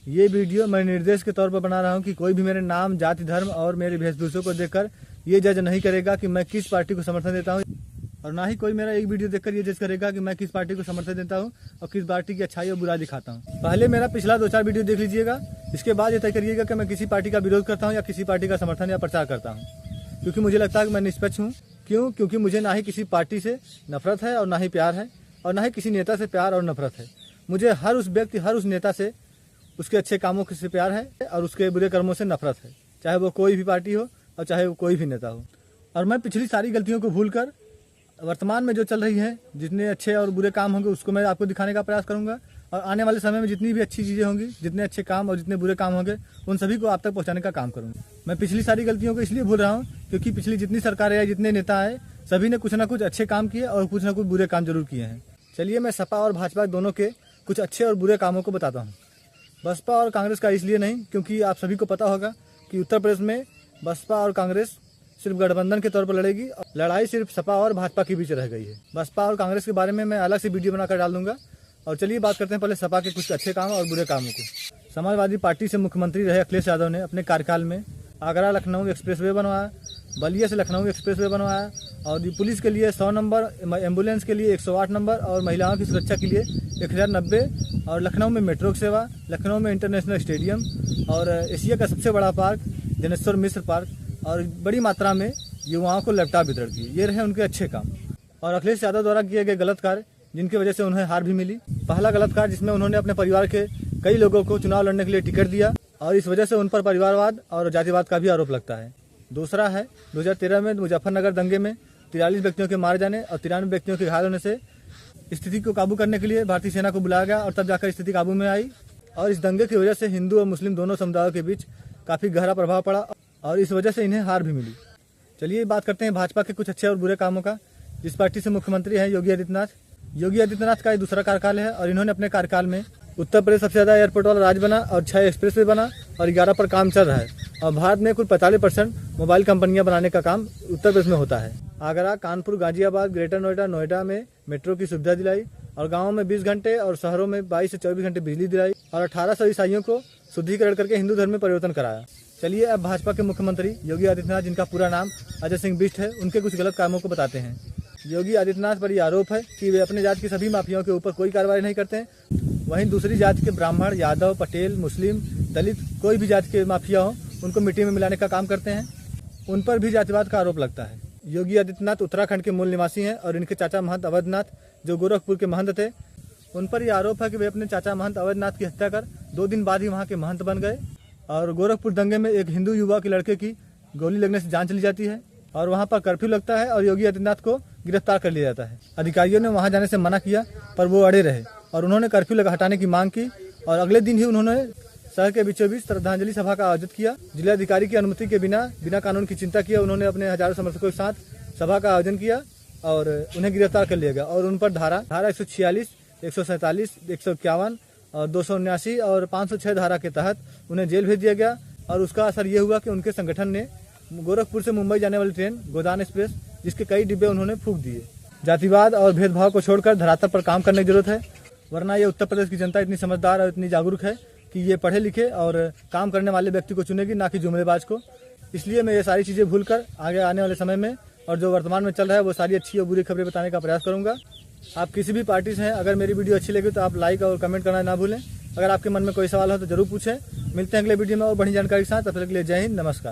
ये वीडियो मैं निर्देश के तौर पर बना रहा हूँ कि कोई भी मेरे नाम, जाति, धर्म और मेरे वेशभूषा को देखकर ये जज नहीं करेगा कि मैं किस पार्टी को समर्थन देता हूँ, और ना ही कोई मेरा एक वीडियो देखकर ये जज करेगा कि मैं किस पार्टी को समर्थन देता हूँ और किस पार्टी की अच्छाई और बुराई दिखाता हूँ। पहले मेरा पिछला 2-4 वीडियो देख लीजिएगा, इसके बाद ये तय करिएगा कि मैं किसी पार्टी का विरोध करता हूँ या किसी पार्टी का समर्थन या प्रचार करता हूँ, क्योंकि मुझे लगता है कि मैं निष्पक्ष हूँ। क्यों? क्योंकि मुझे ना ही किसी पार्टी से नफरत है और ना ही प्यार है, और ना ही किसी नेता से प्यार और नफरत है। मुझे हर उस व्यक्ति, हर उस नेता से उसके अच्छे कामों से प्यार है और उसके बुरे कर्मों से नफरत है, चाहे वो कोई भी पार्टी हो और चाहे वो कोई भी नेता हो। और मैं पिछली सारी गलतियों को भूलकर वर्तमान में जो चल रही है, जितने अच्छे और बुरे काम होंगे उसको मैं आपको दिखाने का प्रयास करूंगा, और आने वाले समय में जितनी भी अच्छी चीज़ें होंगी, जितने अच्छे काम और जितने बुरे काम होंगे, उन सभी को आप तक पहुंचाने का काम करूंगा। मैं पिछली सारी गलतियों को इसलिए भूल रहा हूँ क्योंकि पिछली जितनी सरकारें आई, जितने नेता आए, सभी ने कुछ ना कुछ अच्छे काम किए और कुछ ना कुछ बुरे काम जरूर किए हैं। चलिए मैं सपा और भाजपा दोनों के कुछ अच्छे और बुरे कामों को बताता हूँ। बसपा और कांग्रेस का इसलिए नहीं क्योंकि आप सभी को पता होगा कि उत्तर प्रदेश में बसपा और कांग्रेस सिर्फ गठबंधन के तौर पर लड़ेगी। लड़ाई सिर्फ सपा और भाजपा के बीच रह गई है। बसपा और कांग्रेस के बारे में मैं अलग से वीडियो बनाकर डाल दूंगा। और चलिए बात करते हैं पहले सपा के कुछ अच्छे काम और बुरे कामों को। समाजवादी पार्टी से मुख्यमंत्री रहे अखिलेश यादव ने अपने कार्यकाल में आगरा लखनऊ एक्सप्रेसवे बनवाया, बलिया से लखनऊ एक्सप्रेसवे बनवाया, और पुलिस के लिए 100 नंबर, एम्बुलेंस के लिए 108 नंबर, और महिलाओं की सुरक्षा के लिए 1090, और लखनऊ में मेट्रो की सेवा, लखनऊ में इंटरनेशनल स्टेडियम, और एशिया का सबसे बड़ा पार्क जनेश्वर मिश्र पार्क, और बड़ी मात्रा में युवाओं को लैपटॉप वितरण किए। ये रहे उनके अच्छे काम। और अखिलेश यादव द्वारा किए गए गलत कार्य जिनकी वजह से उन्हें हार भी मिली। पहला गलत कार्य जिसमें उन्होंने अपने परिवार के कई लोगों को चुनाव लड़ने के लिए टिकट दिया, और इस वजह से उन पर परिवारवाद और जातिवाद का भी आरोप लगता है। दूसरा है 2013 में मुजफ्फरनगर दंगे में 43 व्यक्तियों के मारे जाने और 93 व्यक्तियों के घायल होने से स्थिति को काबू करने के लिए भारतीय सेना को बुलाया गया, और तब जाकर स्थिति काबू में आई। और इस दंगे की वजह से हिंदू और मुस्लिम दोनों समुदायों के बीच काफी गहरा प्रभाव पड़ा, और इस वजह से इन्हें हार भी मिली। चलिए बात करते हैं भाजपा के कुछ अच्छे और बुरे कामों का। जिस पार्टी से मुख्यमंत्री हैं योगी आदित्यनाथ। योगी आदित्यनाथ का ये दूसरा कार्यकाल है, और इन्होंने अपने कार्यकाल में उत्तर प्रदेश सबसे ज्यादा एयरपोर्ट वाला राज्य बना, और 6 एक्सप्रेसवे बना, और 11 पर काम चल रहा है। और भारत में कुल 45% मोबाइल कंपनियां बनाने का काम उत्तर प्रदेश में होता है। आगरा, कानपुर, गाजियाबाद, ग्रेटर नोएडा में मेट्रो की सुविधा दिलाई, और गाँवों में 20 घंटे और शहरों में 22 से 24 घंटे बिजली दिलाई, और 1800 ईसाइयों को शुद्धिकरण करके हिंदू धर्म में परिवर्तन कराया। चलिए अब भाजपा के मुख्यमंत्री योगी आदित्यनाथ, जिनका पूरा नाम अजय सिंह बिष्ट है, उनके कुछ गलत कामों को बताते हैं। योगी आदित्यनाथ पर यह आरोप है कि वे अपने जाति के सभी माफियाओं के ऊपर कोई कार्रवाई नहीं करते हैं। वहीं दूसरी जाति के ब्राह्मण, यादव, पटेल, मुस्लिम, दलित, कोई भी जाति के माफिया हो, उनको मिट्टी में मिलाने का काम करते हैं। उन पर भी जातिवाद का आरोप लगता है। योगी आदित्यनाथ उत्तराखंड के मूल निवासी हैं, और इनके चाचा महंत अवधनाथ, जो गोरखपुर के महंत थे, उन पर यह आरोप है कि वे अपने चाचा महंत अवधनाथ की हत्या कर 2 दिन बाद ही वहाँ के महंत बन गए। और गोरखपुर दंगे में एक हिंदू युवा के लड़के की गोली लगने से जान चली जाती है, और वहाँ पर कर्फ्यू लगता है, और योगी आदित्यनाथ को गिरफ्तार कर लिया जाता है। अधिकारियों ने वहाँ जाने से मना किया, पर वो अड़े रहे, और उन्होंने कर्फ्यू हटाने की मांग की, और अगले दिन ही उन्होंने शहर के बीचों बीच श्रद्धांजलि सभा का आयोजित किया। जिलाधिकारी की अनुमति के बिना कानून की चिंता किए उन्होंने अपने हजारों समर्थकों के साथ सभा का आयोजन किया, और उन्हें गिरफ्तार कर लिया गया। और उन पर धारा 146, 147, 151 और 279 और 506 धारा के तहत उन्हें जेल भेज दिया गया। और उसका असर ये हुआ कि उनके संगठन ने गोरखपुर से मुंबई जाने वाली ट्रेन गोदान एक्सप्रेस, जिसके कई डिब्बे उन्होंने फूंक दिए। जातिवाद और भेदभाव को छोड़कर धरातल पर काम करने की जरूरत है, वरना ये उत्तर प्रदेश की जनता इतनी समझदार और इतनी जागरूक है कि ये पढ़े लिखे और काम करने वाले व्यक्ति को चुनेगी, ना कि जुमलेबाज को। इसलिए मैं ये सारी चीजें भूलकर आगे आने वाले समय में और जो वर्तमान में चल रहा है वो सारी अच्छी और बुरी खबरें बताने का प्रयास करूंगा। आप किसी भी पार्टी से हैं, अगर मेरी वीडियो अच्छी लगी तो आप लाइक और कमेंट करना ना भूलें। अगर आपके मन में कोई सवाल हो तो जरूर पूछें। मिलते हैं अगले वीडियो में और बढ़ी जानकारी के साथ। तब तक के लिए जय हिंद, नमस्कार।